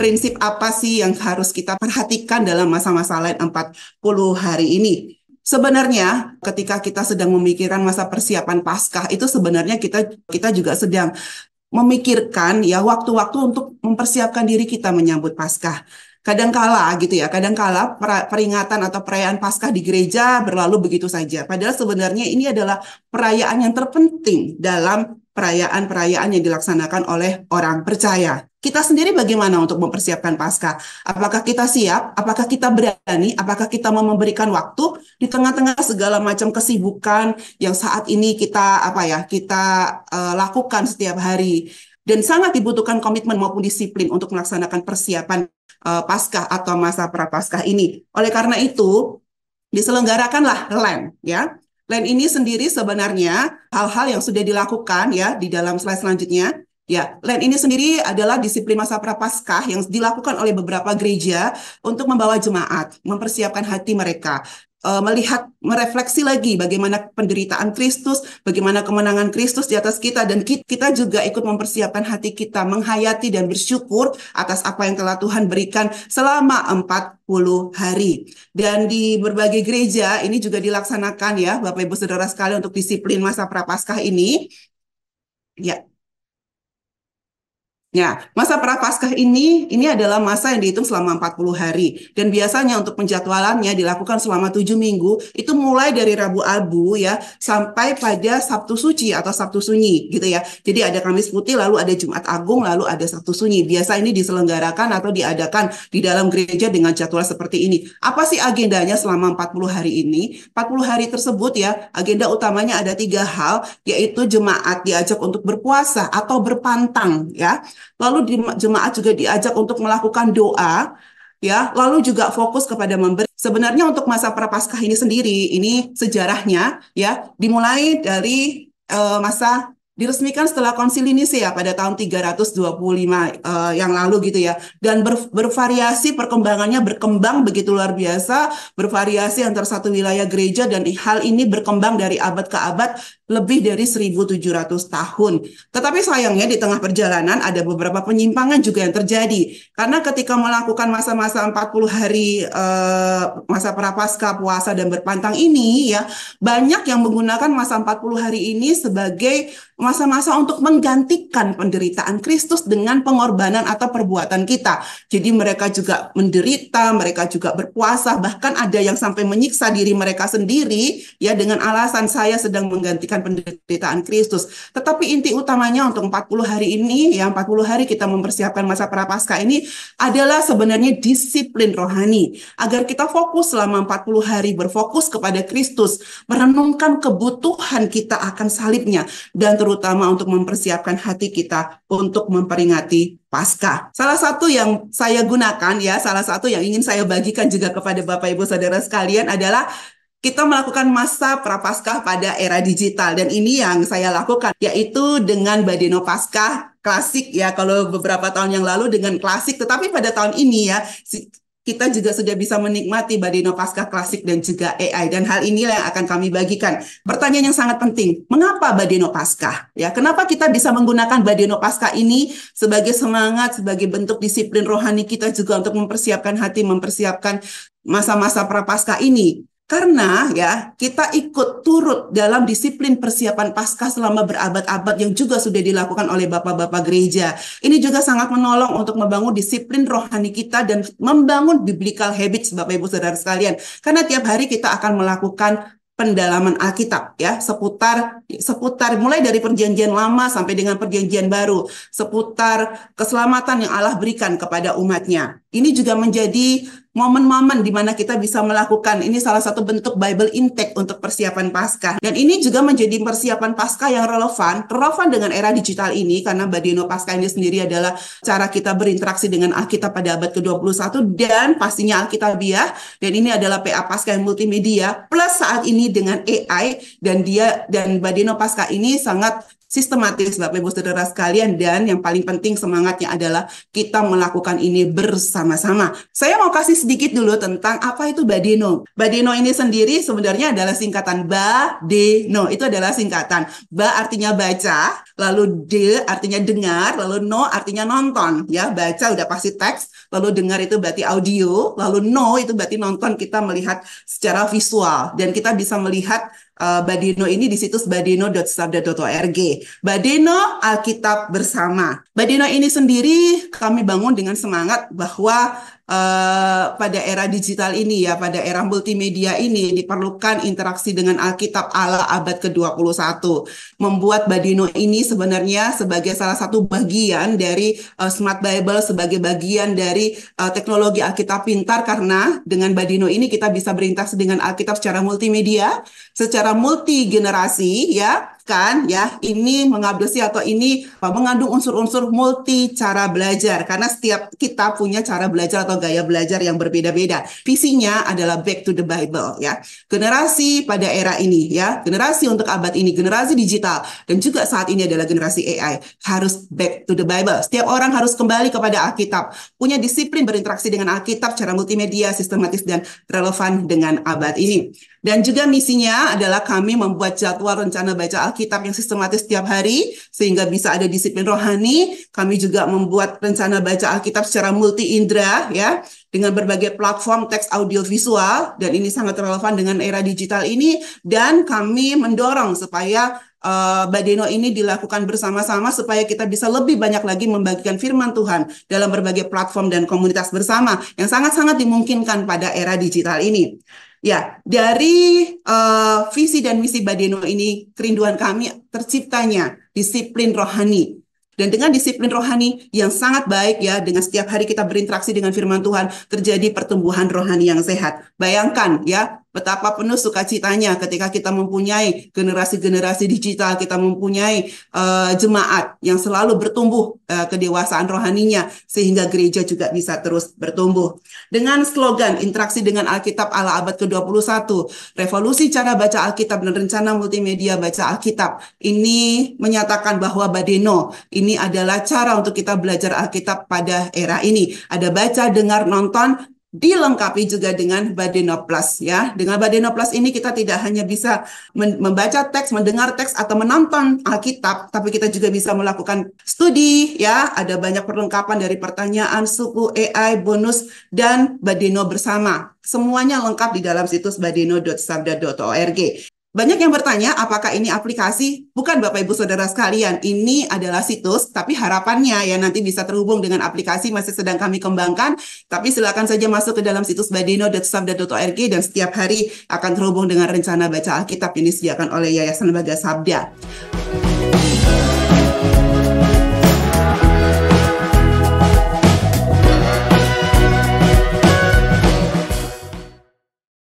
prinsip apa sih yang harus kita perhatikan dalam masa-masa Lent 40 hari ini? Sebenarnya ketika kita sedang memikirkan masa persiapan Paskah itu sebenarnya kita juga sedang memikirkan ya waktu-waktu untuk mempersiapkan diri kita menyambut Paskah. Kadangkala gitu ya, kadangkala peringatan atau perayaan Paskah di gereja berlalu begitu saja. Padahal sebenarnya ini adalah perayaan yang terpenting dalam perayaan-perayaan yang dilaksanakan oleh orang percaya. Kita sendiri bagaimana untuk mempersiapkan Paskah? Apakah kita siap? Apakah kita berani? Apakah kita mau memberikan waktu di tengah-tengah segala macam kesibukan yang saat ini kita lakukan setiap hari? Dan sangat dibutuhkan komitmen maupun disiplin untuk melaksanakan persiapan Paskah atau masa Prapaskah ini. Oleh karena itu, diselenggarakanlah Lent, ya. Lent ini sendiri sebenarnya hal-hal yang sudah dilakukan ya di dalam slide selanjutnya. Ya, Lent ini sendiri adalah disiplin masa Prapaskah yang dilakukan oleh beberapa gereja untuk membawa jemaat, mempersiapkan hati mereka, melihat, merefleksi lagi bagaimana penderitaan Kristus, bagaimana kemenangan Kristus di atas kita, dan kita juga ikut mempersiapkan hati kita, menghayati dan bersyukur atas apa yang telah Tuhan berikan selama 40 hari. Dan di berbagai gereja ini juga dilaksanakan ya, Bapak Ibu Saudara sekalian, untuk disiplin masa Prapaskah ini. Ya. Ya, masa Prapaskah ini adalah masa yang dihitung selama 40 hari. Dan biasanya untuk penjadwalannya dilakukan selama 7 minggu, itu mulai dari Rabu Abu ya, sampai pada Sabtu Suci atau Sabtu Sunyi gitu ya. Jadi ada Kamis Putih, lalu ada Jumat Agung, lalu ada Sabtu Sunyi. Biasa ini diselenggarakan atau diadakan di dalam gereja dengan jadwal seperti ini. Apa sih agendanya selama 40 hari ini? 40 hari tersebut ya, agenda utamanya ada 3 hal, yaitu jemaat diajak untuk berpuasa atau berpantang ya. Lalu jemaat juga diajak untuk melakukan doa, ya. Lalu juga fokus kepada memberi. Sebenarnya untuk masa Prapaskah ini sendiri, ini sejarahnya, ya, dimulai dari masa diresmikan setelah Konsili Nisea pada tahun 325 yang lalu gitu ya. Dan bervariasi perkembangannya, berkembang begitu luar biasa, bervariasi antar satu wilayah gereja, dan hal ini berkembang dari abad ke abad lebih dari 1.700 tahun. Tetapi sayangnya di tengah perjalanan ada beberapa penyimpangan juga yang terjadi. Karena ketika melakukan masa-masa 40 hari masa Prapaskah, puasa dan berpantang ini ya, banyak yang menggunakan masa 40 hari ini sebagai masa-masa untuk menggantikan penderitaan Kristus dengan pengorbanan atau perbuatan kita. Jadi mereka juga menderita, mereka juga berpuasa, bahkan ada yang sampai menyiksa diri mereka sendiri ya dengan alasan saya sedang menggantikan penderitaan Kristus. Tetapi inti utamanya untuk 40 hari ini, ya 40 hari kita mempersiapkan masa Prapaskah ini adalah sebenarnya disiplin rohani. Agar kita fokus selama 40 hari berfokus kepada Kristus, merenungkan kebutuhan kita akan salibnya, dan terutama untuk mempersiapkan hati kita untuk memperingati Paskah. Salah satu yang saya gunakan ya, salah satu yang ingin saya bagikan juga kepada Bapak Ibu Saudara sekalian adalah kita melakukan masa Prapaskah pada era digital, dan ini yang saya lakukan yaitu dengan Badeno Paskah klasik ya, kalau beberapa tahun yang lalu dengan klasik, tetapi pada tahun ini ya kita juga sudah bisa menikmati Badeno Paskah klasik dan juga AI, dan hal inilah yang akan kami bagikan. Pertanyaan yang sangat penting, mengapa Badeno Paskah? Ya, kenapa kita bisa menggunakan Badeno Paskah ini sebagai semangat, sebagai bentuk disiplin rohani kita juga untuk mempersiapkan hati, mempersiapkan masa-masa Prapaskah ini? Karena ya kita ikut turut dalam disiplin persiapan Paskah selama berabad-abad yang juga sudah dilakukan oleh bapak-bapak gereja. Ini juga sangat menolong untuk membangun disiplin rohani kita dan membangun biblical habits, Bapak Ibu Saudara sekalian. Karena tiap hari kita akan melakukan pendalaman Alkitab ya, seputar mulai dari perjanjian lama sampai dengan perjanjian baru, seputar keselamatan yang Allah berikan kepada umatnya. Ini juga menjadi momen-momen di mana kita bisa melakukan, ini salah satu bentuk Bible intake untuk persiapan Paskah. Dan ini juga menjadi persiapan Paskah yang relevan dengan era digital ini, karena Badeno Paskah ini sendiri adalah cara kita berinteraksi dengan Alkitab pada abad ke-21 dan pastinya Alkitabiah, dan ini adalah PA Paskah yang multimedia plus saat ini dengan AI, dan Badeno Paskah ini sangat sistematis Bapak Ibu Saudara sekalian, dan yang paling penting semangatnya adalah kita melakukan ini bersama-sama. Saya mau kasih sedikit dulu tentang apa itu Badeno. Badeno ini sendiri sebenarnya adalah singkatan Badeno. Itu adalah singkatan. Ba artinya baca, lalu de artinya dengar, lalu no artinya nonton. Ya, baca udah pasti teks, lalu dengar itu berarti audio, lalu no itu berarti nonton, kita melihat secara visual, dan kita bisa melihat Badeno ini di situs badeno.sabda.org. Badeno Alkitab bersama. Badeno ini sendiri kami bangun dengan semangat bahwa pada era digital ini ya, pada era multimedia ini diperlukan interaksi dengan Alkitab ala abad ke-21. Membuat Badeno ini sebenarnya sebagai salah satu bagian dari Smart Bible, sebagai bagian dari teknologi Alkitab pintar, karena dengan Badeno ini kita bisa berinteraksi dengan Alkitab secara multimedia, secara multi generasi ya. Kan ya, ini mengabdesi atau ini mengandung unsur-unsur multi cara belajar, karena setiap kita punya cara belajar atau gaya belajar yang berbeda-beda. Visinya adalah back to the Bible ya. Generasi pada era ini ya, generasi untuk abad ini, generasi digital, dan juga saat ini adalah generasi AI, harus back to the Bible. Setiap orang harus kembali kepada Alkitab, punya disiplin berinteraksi dengan Alkitab secara multimedia, sistematis dan relevan dengan abad ini. Dan juga misinya adalah kami membuat jadwal rencana baca Alkitab yang sistematis setiap hari, sehingga bisa ada disiplin rohani. Kami juga membuat rencana baca Alkitab secara multi indera, ya, dengan berbagai platform teks audio visual, dan ini sangat relevan dengan era digital ini. Dan kami mendorong supaya Badeno ini dilakukan bersama-sama supaya kita bisa lebih banyak lagi membagikan firman Tuhan dalam berbagai platform dan komunitas bersama yang sangat-sangat dimungkinkan pada era digital ini. Ya, dari visi dan misi Badeno ini, kerinduan kami terciptanya disiplin rohani. Dan dengan disiplin rohani yang sangat baik ya, dengan setiap hari kita berinteraksi dengan firman Tuhan, terjadi pertumbuhan rohani yang sehat. Bayangkan ya, betapa penuh sukacitanya ketika kita mempunyai generasi-generasi digital, kita mempunyai jemaat yang selalu bertumbuh kedewasaan rohaninya, sehingga gereja juga bisa terus bertumbuh. Dengan slogan interaksi dengan Alkitab ala abad ke-21, revolusi cara baca Alkitab dan rencana multimedia baca Alkitab, ini menyatakan bahwa Badeno ini adalah cara untuk kita belajar Alkitab pada era ini. Ada baca, dengar, nonton, dilengkapi juga dengan Badeno Plus ya. Dengan Badeno Plus ini kita tidak hanya bisa membaca teks, mendengar teks atau menonton Alkitab, tapi kita juga bisa melakukan studi ya. Ada banyak perlengkapan dari pertanyaan, suku, AI, bonus, dan Badeno bersama. Semuanya lengkap di dalam situs badeno.sabda.org. Banyak yang bertanya, apakah ini aplikasi? Bukan Bapak Ibu Saudara sekalian, ini adalah situs, tapi harapannya ya nanti bisa terhubung dengan aplikasi, masih sedang kami kembangkan, tapi silakan saja masuk ke dalam situs badeno.sabda.org dan setiap hari akan terhubung dengan rencana baca Alkitab yang disediakan oleh Yayasan Lembaga Sabda.